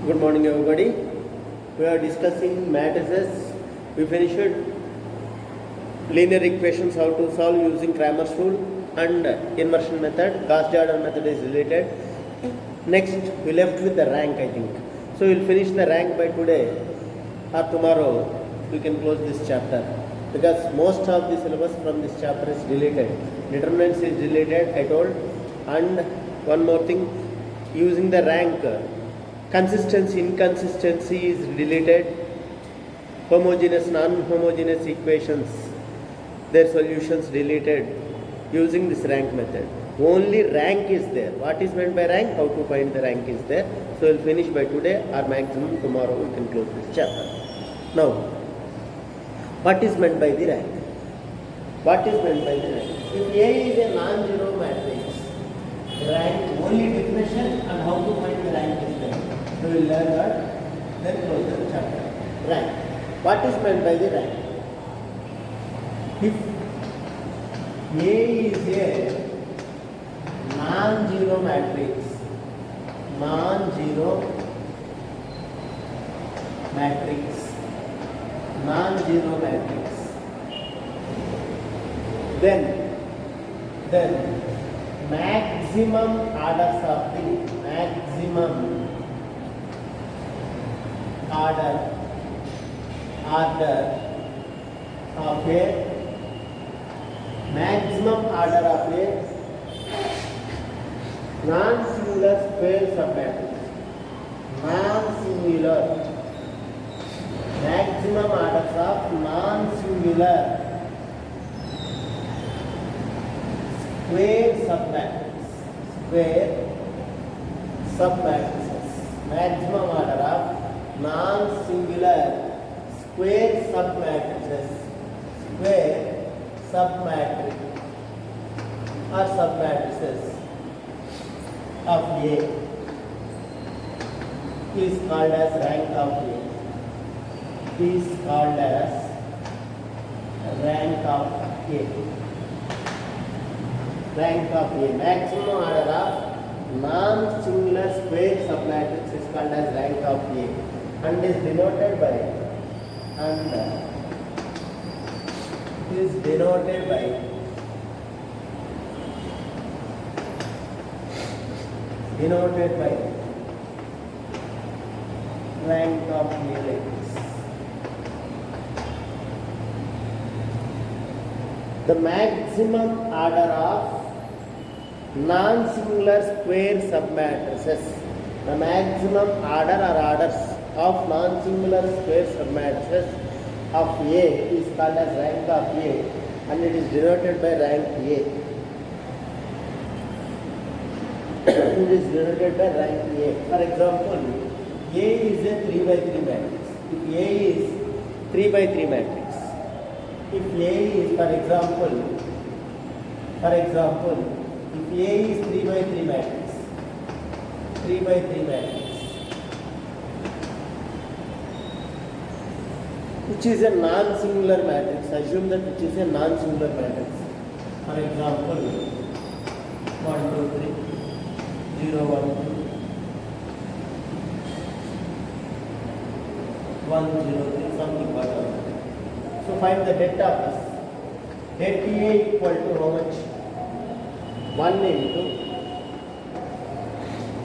Good morning, everybody. We are discussing matrices. We finished linear equations how to solve using Cramer's rule and inversion method. Gauss-Jordan method is related. Next, we left with the rank, I think. So we'll finish the rank by today or tomorrow. We can close this chapter because most of the syllabus from this chapter is related. Determinants is related, I told. And one more thing, using the rank. Consistency, inconsistency is related. Homogeneous, non-homogeneous equations, their solutions related using this rank method. Only rank is there. What is meant by rank? How to find the rank is there. So we'll finish by today or maximum tomorrow we can close this chapter. Now, what is meant by the rank? What is meant by the rank? If A is a non-zero matrix, rank only definition and how to find the rank is there. So we will learn that, then close the chapter. Rank. What is meant by the rank? If A is a non-zero matrix, non-zero matrix, then maximum orders of the maximum order of a maximum order of a non-singular square submatrix. Non-singular maximum orders of non-singular square submatrices. Maximum order of non-singular square submatrices. Square submatrix or submatrices of A is called as rank of A. Is called as rank of A. Rank of A. Maximum order of non-singular square submatrix is called as rank of A and is denoted by rank of A like this. The maximum order of non-singular square submatrices. The maximum order or orders of non-singular square submatrices of A is called as rank of A and it is denoted by rank A. It is denoted by rank A. For example, A is a 3 by 3 matrix. If A is 3 by 3 matrix, if A is, for example, if A is 3 by 3 matrix, which is a non-singular matrix, assume that which is a non-singular matrix. For example, 1, 2, 3, 0, 1, 2, 1, 0, 3, something whatever. So find the det of this. Det A equal to how much? 1 into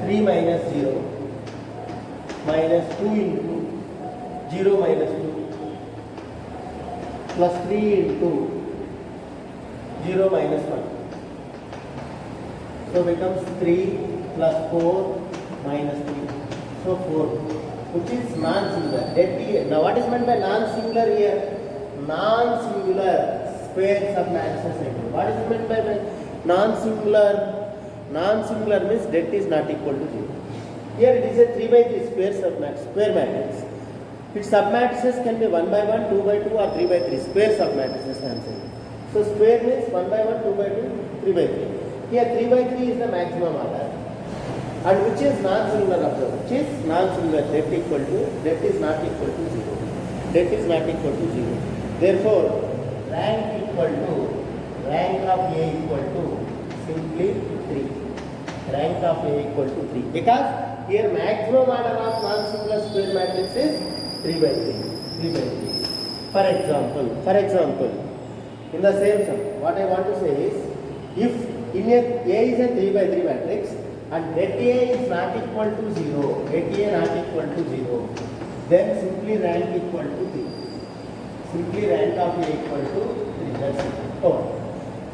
3 minus 0 minus 2 into 0 minus 2 plus 3 into 0 minus 1. So becomes 3 plus 4 minus 3. So 4, which is non-singular. Now what is meant by non-singular here? Non-singular square submatrices. What is meant by non-singular? Non-singular means det is not equal to 0. Here it is a 3 by 3 square matrix. Its submatrices can be 1 by 1, 2 by 2 or 3 by 3 square submatrices I am saying. So square means 1 by 1, 2 by 2, 3 by 3. Here 3 by 3 is the maximum order. And which is non-singular of the which is non-singular, that is not equal to 0. That is not equal to 0. Therefore, rank of A equal to simply 3. Rank of A equal to 3. Because here maximum order of non-singular square matrix is 3 by 3. 3 by 3. For example, in the same sum, what I want to say is, if in A is a 3 by 3 matrix and det A is not equal to 0, det A not equal to 0, then simply rank equal to 3. Simply rank of A equal to 3. That's it. Oh.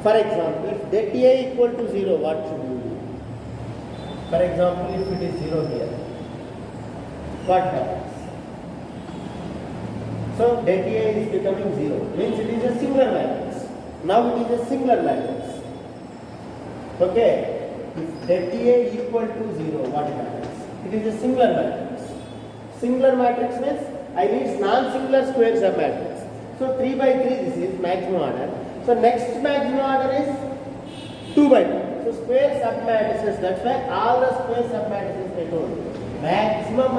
For example, if det A equal to 0, what should you do? For example, if it is 0 here, what happens? So det A is becoming 0, means it is a singular matrix. Now it is a singular matrix. Okay, if det A equal to 0, what happens? It is a singular matrix. Singular matrix means I need non-singular square submatrix. So 3 by 3 this is maximum order. So next maximum order is 2 by 2. So square submatrices, that's why all the square submatrices I told you. Maximum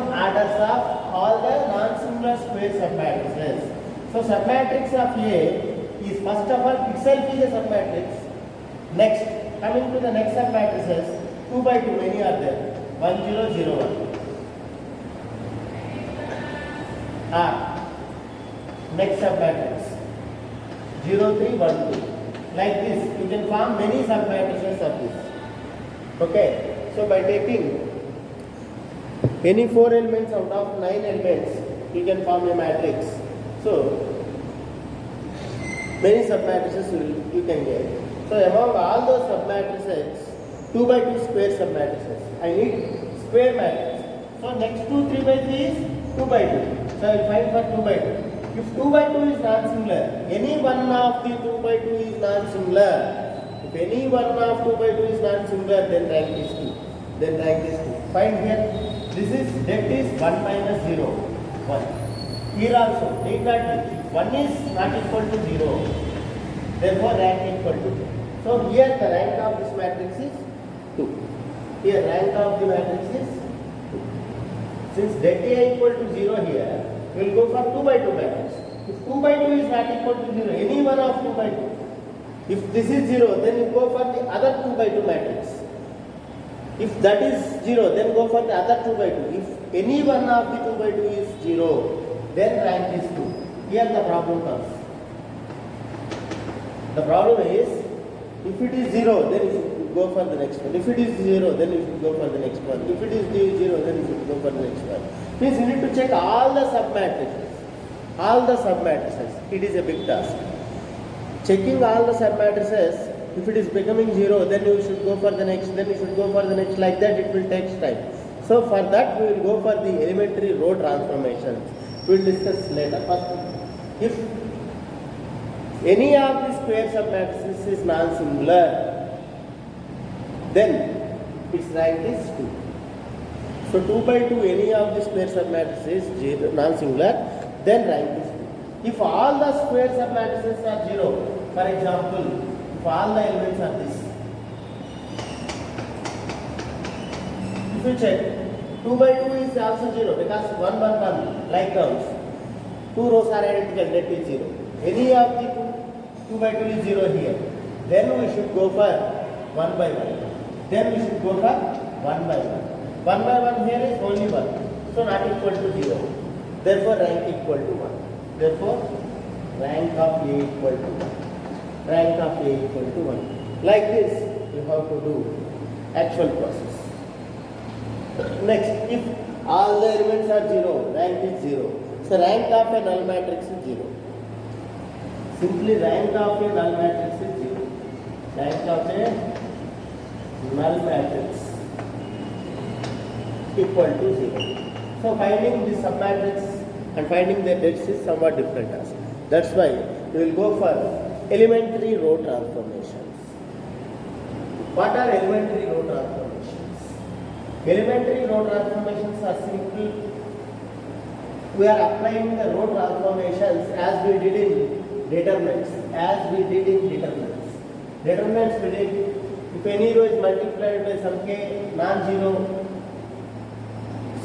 orders of all the non-singular square submatrices. So submatrix of A is first of all itself is a submatrix. Next, coming to the next submatrices, 2 by 2 many are there. 1 0 0 1. Next submatrix 0 3 1 2. Like this, you can form many submatrices of this. Okay, so by taking any 4 elements out of 9 elements, you can form a matrix. So many submatrices you can get. So among all those submatrices, 2 by 2 square submatrices, I need square matrix. So next to 3 by 3 is 2 by 2. So I will find for 2 by 2. If 2 by 2 is non-singular, any one of the 2 by 2 is non-singular. If any one of 2 by 2 is non-singular, then rank is 2. Then rank is 2. Find here, this is det is 1 minus 0, 1. Here also, take that if 1 is not equal to 0, therefore rank equal to 2. So here the rank of this matrix is 2. Here rank of the matrix is 2. Since det A equal to 0 here, we will go for 2 by 2 matrix. If 2 by 2 is not equal to 0, any one of 2 by 2. If this is 0, then you go for the other 2 by 2 matrix. If that is 0, then go for the other 2 by 2. If any one of the 2 by 2 is 0, then rank is 2. Here the problem comes. The problem is, if it is 0, then you should go for the next one. If it is 0, then you should go for the next one. If it is 0, then you should go for the next one. Means you need to check all the submatrices. All the submatrices. It is a big task. Checking all the submatrices, if it is becoming 0, then you should go for the next, then you should go for the next. Like that it will take time. So for that we will go for the elementary row transformations. We will discuss later. First, if any of the square submatrices is non-singular, then its rank is 2. So 2 by 2, any of the square submatrices is non-singular, then rank is 2. If all the square submatrices are 0, for example, if all the elements are this, if you check, 2 by 2 is also 0 because 1 1 1 like terms. 2 rows are identical, that is 0. Any of the 2 by 2 is 0 here. Then we should go for 1 by 1. Then we should go for 1 by 1. 1 by 1 here is only 1. So not equal to 0. Therefore rank equal to 1. Therefore rank of A equal to 1. Rank of A equal to 1. Like this you have to do actual process. Next, if all the elements are 0, rank is 0. So rank of a null matrix is 0. Simply rank of a null matrix is 0. Rank of a null matrix equal to 0. So finding the submatrix and finding the debts is somewhat different task. That's why we will go for elementary row transformations. What are elementary row transformations? Elementary row transformations are simple. We are applying the row transformations as we did in determinants. Determinants we did, if any row is multiplied by some k non-zero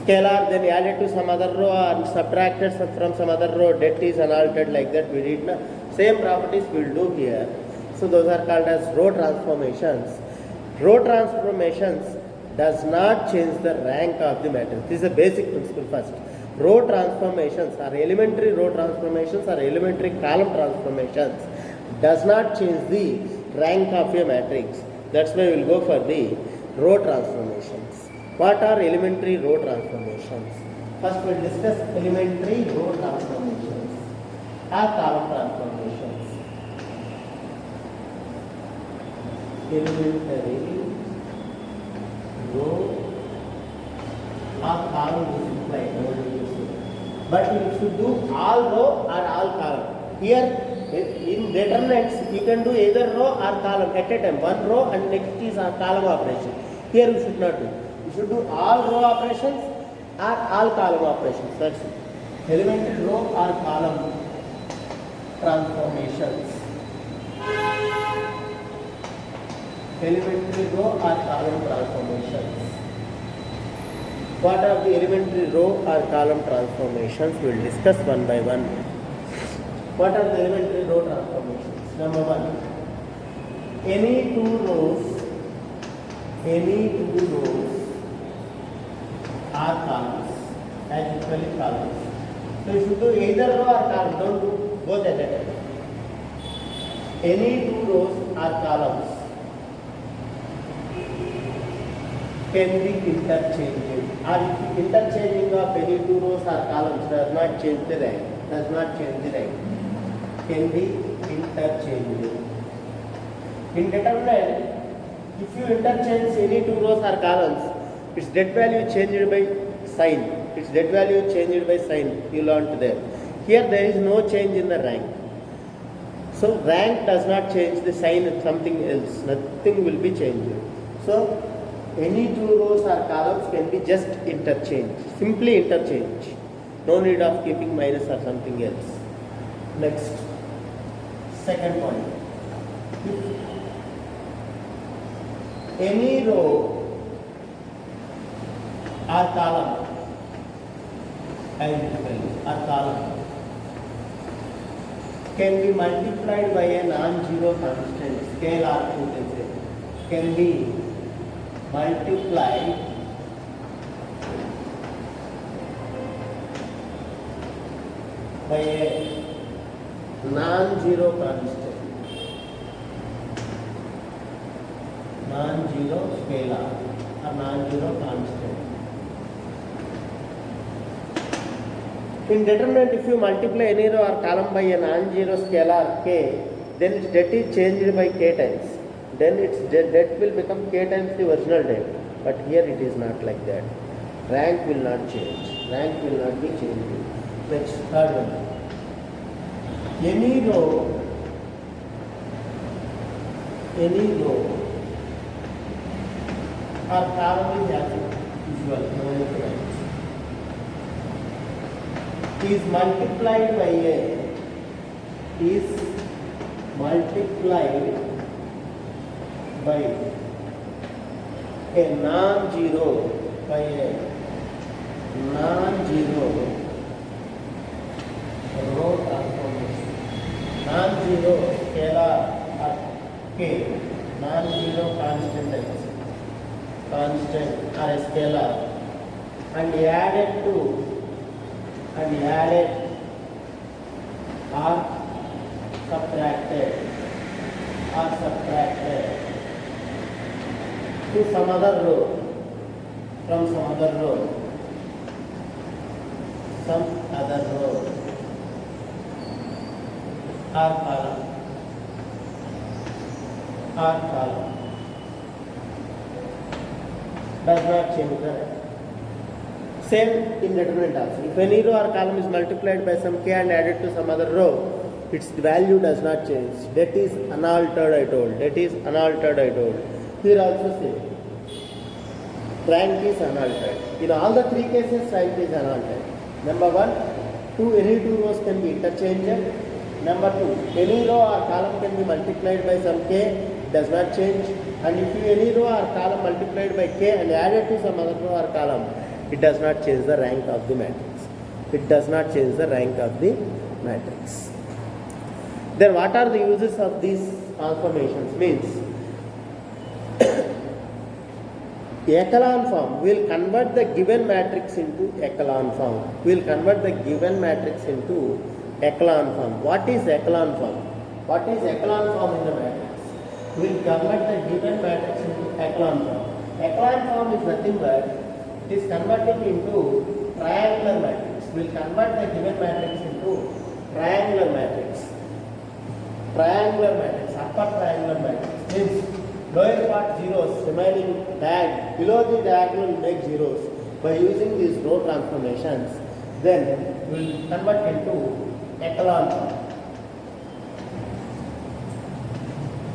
scalar, then added to some other row or subtracted from some other row, det is unaltered, like that we did. Same properties we will do here. So those are called as row transformations. Row transformations does not change the rank of the matrix. This is a basic principle first. Row transformations or elementary row transformations or elementary column transformations does not change the rank of a matrix. That's why we will go for the row transformations. What are elementary row transformations? First we will discuss elementary row transformations or column transformations. Elementary row or column is implied. But you should do all row or all column. Here in determinants you can do either row or column at a time. One row and next is a column operation. Here you should not do. You should do all row operations or all column operations. That's it. Elementary row or column transformations. Elementary row or column transformations. What are the elementary row or column transformations? We will discuss one by one. What are the elementary row transformations? Number one, any two rows are columns, as usually columns. So you should do either row or column, don't do both at a time. Any two rows are columns can be interchanged. Or interchanging of any two rows or columns does not change the rank. Can be interchanged. In determinant, if you interchange any two rows or columns, its dead value changed by sign. You learnt there. Here there is no change in the rank. So rank does not change, the sign is something else. Nothing will be changed. So any two rows or columns can be just interchanged. Simply interchange. No need of keeping minus or something else. Next, second point. If any row or column, can be multiplied by a non-zero constant, scalar, can be multiplied by a non-zero constant, non-zero scalar or non-zero constant. In determinant, if you multiply any row or column by a non-zero scalar k, then its det is changed by k times. Then its det will become k times the original det. But here it is not like that. Rank will not change. Rank will not be changed. Next, third one. Any row or column is as usual. Is multiplied by a non-zero row transformation. Non-zero scalar k, non-zero constant or a scalar, and added or subtracted to some other row, from some other row or column does not change the rank. Same in determinant also. If any row or column is multiplied by some k and added to some other row, its value does not change. That is unaltered, I told. Here also same. Rank is unaltered. In all the three cases, rank is unaltered. Number one, any two rows can be interchanged. Number two, any row or column can be multiplied by some k, does not change. And if you any row or column multiplied by k and added to some other row or column, it does not change the rank of the matrix. Then what are the uses of these transformations? Means echelon form. We will convert the given matrix into echelon form. We will convert the given matrix into echelon form. What is echelon form? What is echelon form in the matrix? We will convert the given matrix into echelon form. Echelon form is nothing but it is converting into triangular matrix. We will convert the given matrix into triangular matrix. Triangular matrix, upper triangular matrix means lower part zeros remaining below the diagonal will make zeros. By using these row transformations, then we will convert into echelon form.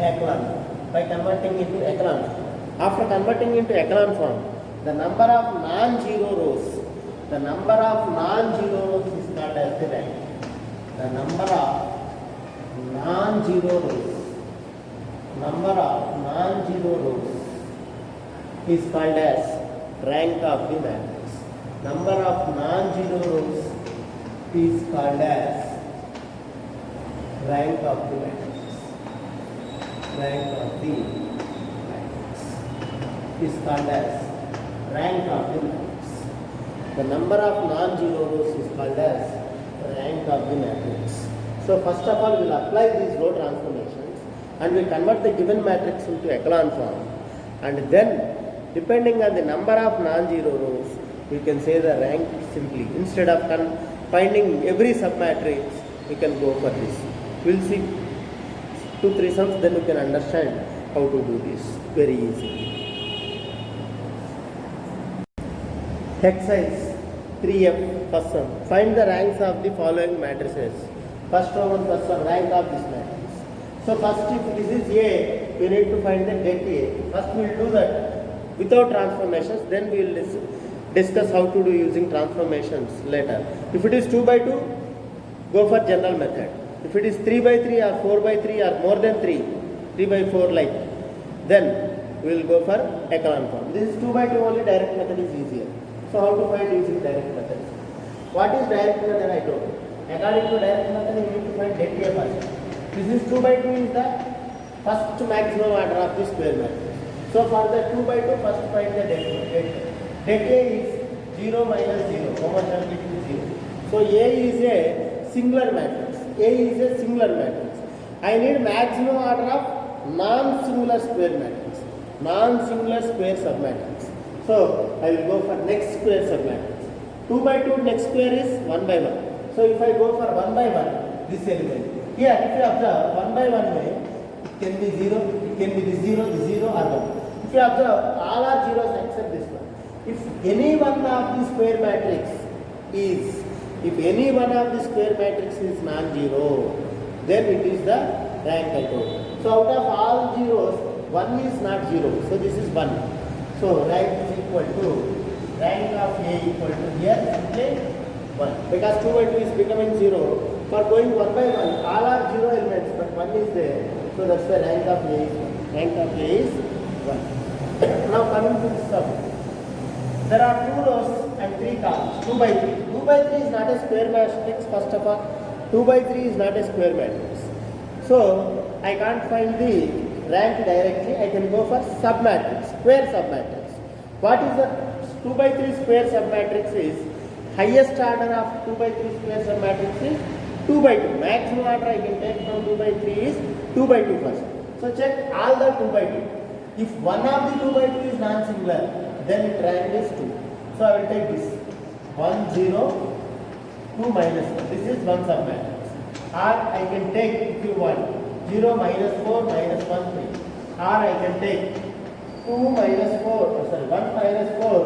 Echelon form. By converting into echelon form. After converting into echelon form, the number of non-zero rows, the number of non-zero rows is called as the rank. The number of non-zero rows, number of non-zero rows is called as rank of the matrix. Number of non-zero rows is called as rank of the matrix. Rank of the matrix is called as rank of the matrix. The number of non-zero rows is called as rank of the matrix. So first of all, we will apply these row transformations and we convert the given matrix into echelon form, and then depending on the number of non-zero rows, we can say the rank simply. Instead of finding every submatrix, we can go for this. We will see 2-3 sums, then we can understand how to do this very easily. Exercise 3F, first sum. Find the ranks of the following matrices. First one, first one, rank of this matrix. So first, if this is A, we need to find the det A. First we will do that without transformations, then we will discuss how to do using transformations later. If it is 2 by 2, go for general method. If it is 3 by 3 or 4 by 3 or more than 3 by 4 like, then we will go for echelon form. This is 2 by 2 only, direct method is easier. So how to find using direct method? What is direct method? I don't know. According to direct method, you need to find det A first. This is 2 by 2 is the first maximum order of the square matrix. So for the 2 by 2, first find the det A. Det A is 0 minus 0, homogeneity is 0. So A is a singular matrix. A is a singular matrix. I need maximum order of non-singular square matrix. Non-singular square submatrix. So I will go for next square submatrix. 2 by 2 next square is 1 by 1. So if I go for 1 by 1, this element. Here if you observe 1 by 1 way, it can be 0, it can be the 0 or 1. If you observe, all are zeros except this one. If any one of the square matrix is, non-zero, then it is the rank I told. So out of all zeros, 1 is not 0. So this is 1. So rank is equal to, rank of A equal to here simply 1. Because 2 by 2 is becoming 0. For going 1 by 1, all are 0 elements, but 1 is there. So that's why rank of A is 1. Rank of A is 1. Now coming to this sum. There are 2 rows and 3 columns. 2 by 3. 2 by 3 is not a square matrix first of all. 2 by 3 is not a square matrix. So I can't find the rank directly. I can go for submatrix, square submatrix. What is the 2 by 3 square submatrix is, highest order of 2 by 3 square submatrix is 2 by 2. Maximum order I can take from 2 by 3 is 2 by 2 first. So check all the 2 by 2. If one of the 2 by 2 is non-singular, then it rank is 2. So I will take this 1, 0, 2 minus 1. This is one submatrix. Or I can take, if you want, 0 minus 4 minus 1, 3. Or I can take 2 minus 4, sorry, 1 minus 4,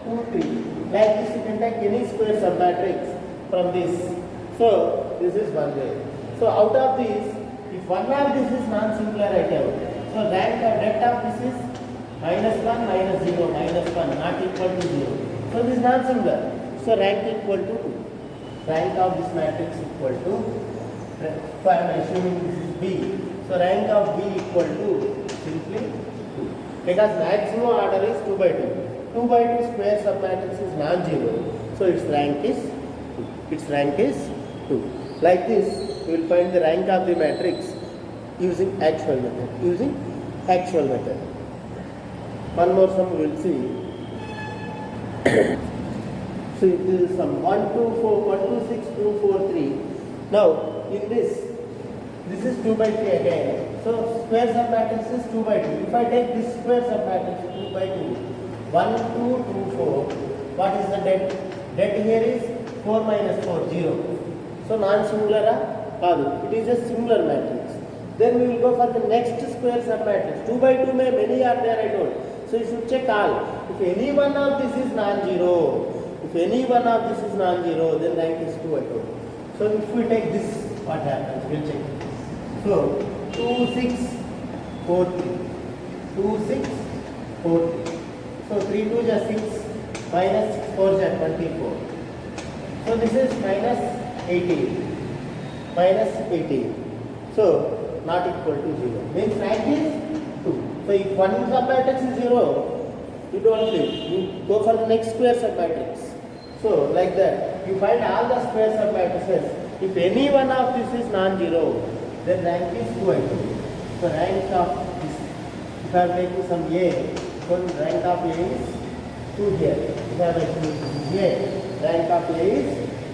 2, 3. Like this you can take any square submatrix from this. So this is one way. So out of this, if one of this is non-singular item, so rank of det of this is minus 1, minus 0, minus 1, not equal to 0. So this is non-singular. So rank equal to 2. Rank of this matrix equal to, so I am assuming this is B. So rank of B equal to simply 2. Because maximum order is 2 by 2. 2 by 2 square submatrix is non-zero. So its rank is 2. Its rank is 2. Like this, we will find the rank of the matrix using actual method. One more sum we will see. So this is sum 1, 2, 4, 1, 2, 6, 2, 4, 3. Now in this is 2 by 3 again. So square sub matrix is 2 by 2. If I take this square sub matrix 2 by 2, 1, 2, 2, 4, what is the det? Det here is 4 minus 4, 0. So non-singular it is a singular matrix. Then we will go for the next square sub matrix. 2 by 2 may many are there, I told. So you should check all. If any one of this is non-zero, then rank is 2, I told. So if we take this, what happens? We'll check. So 2, 6, 4, 3. 2, 6, 4, 3. So 3 2 is 6, minus 6 4 is 24. So this is minus 18. Minus 18. So not equal to 0. Means rank is 2. So if one submatrix is 0, you don't leave. You go for the next square submatrix. So like that, you find all the square submatrices. If any one of this is non-zero, then rank is 2. So rank of this, if I am taking some A, then rank of A is 2 here. If I am taking A, rank of A is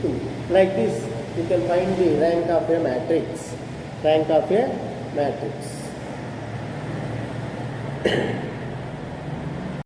2. Like this, you can find the rank of a matrix. Rank of a matrix.